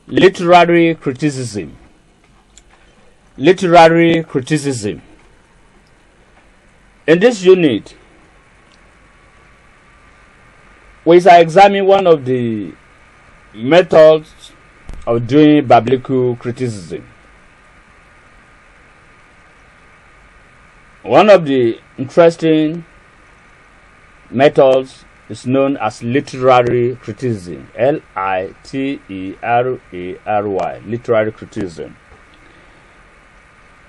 Literary criticism. Literary criticism. In this unit, we shall examine one of the methods of doing biblical criticism. One of the interesting methods is known as literary criticism. Literary, literary criticism.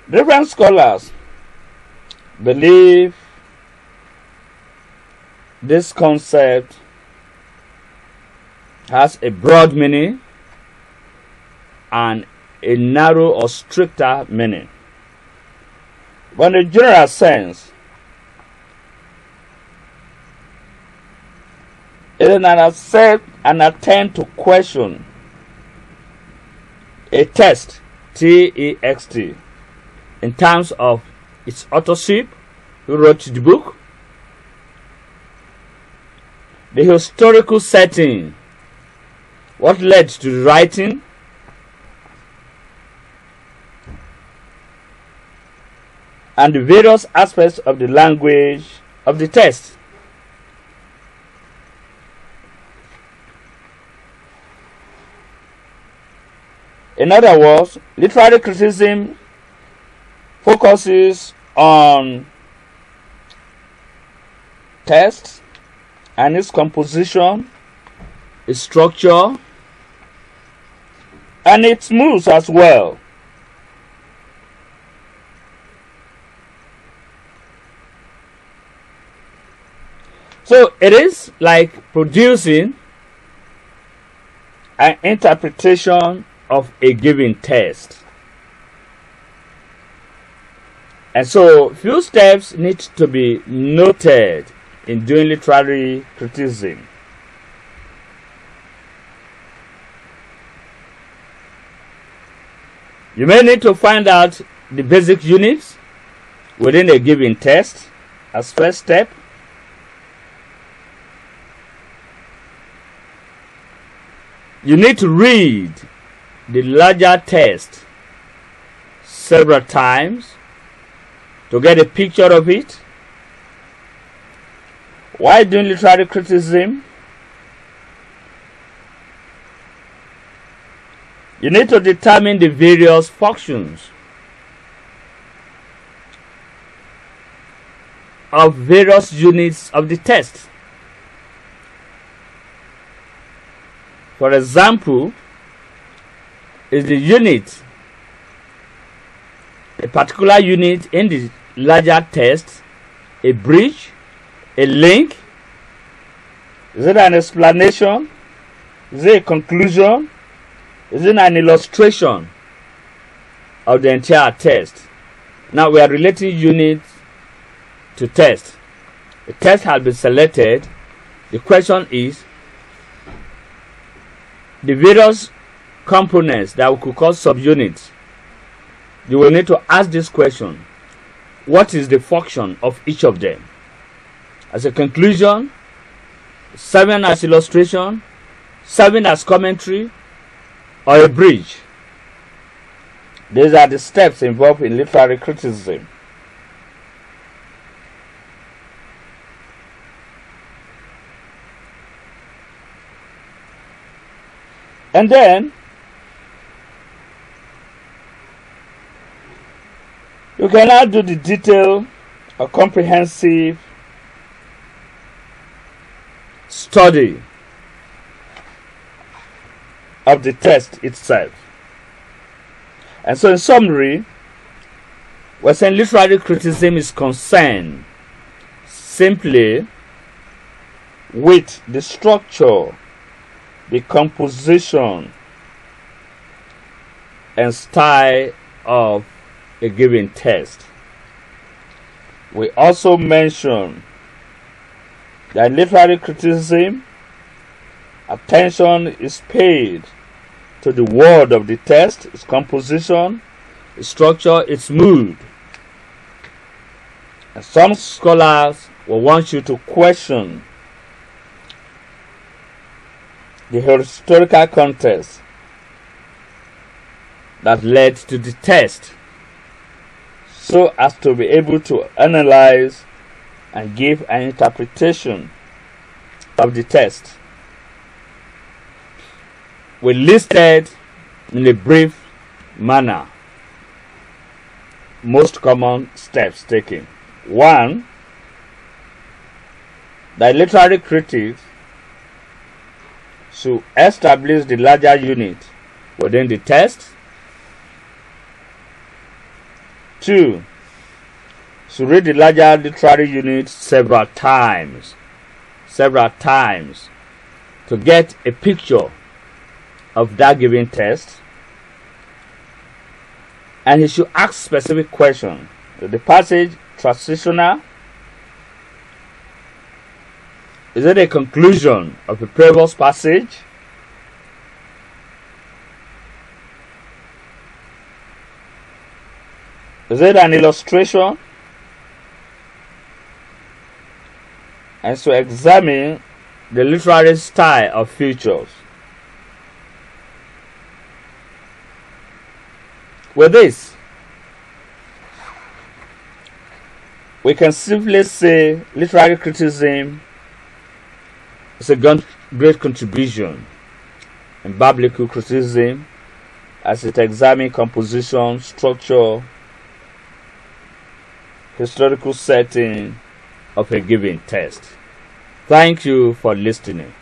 Different scholars believe this concept has a broad meaning and a narrow or stricter meaning. But in a general sense, it is an attempt to question a text, T-E-X-T, in terms of its authorship, who wrote the book, the historical setting, what led to the writing, and the various aspects of the language of the text. In other words, literary criticism focuses on text and its composition, its structure, and its moods as well. So it is like producing an interpretation of a given text. And so few steps need to be noted in doing literary criticism. You may need to find out the basic units within a given text as first step. You need to read the larger text several times to get a picture of it. While doing literary criticism, you need to determine the various functions of various units of the text. For example, is the unit, a particular unit in the larger text, a bridge, a link? Is it an explanation? Is it a conclusion? Is it an illustration of the entire text? Now we are relating units to text. The text has been selected. The question is, the various components that we could call subunits. You will need to ask this question: what is the function of each of them? As a conclusion, serving as illustration, serving as commentary, or a bridge. These are the steps involved in literary criticism. And then you can now do the detailed or comprehensive study of the text itself. And so in summary, we're saying literary criticism is concerned simply with the structure, the composition, and style of a given text. We also mention that literary criticism, attention is paid to the word of the text, its composition, its structure, its mood. And some scholars will want you to question the historical context that led to the test, so as to be able to analyze and give an interpretation of the test. We listed in a brief manner most common steps taken. 1. The literary critics should establish the larger unit within the text. 2. Should read the larger literary unit several times to get a picture of that given text. And he should ask specific questions. Is the passage transitional? Is it a conclusion of the previous passage? Is it an illustration? And so examine the literary style of features. With this, we can simply say literary criticism is a great contribution in biblical criticism, as it examines composition, structure, historical setting of a given text. Thank you for listening.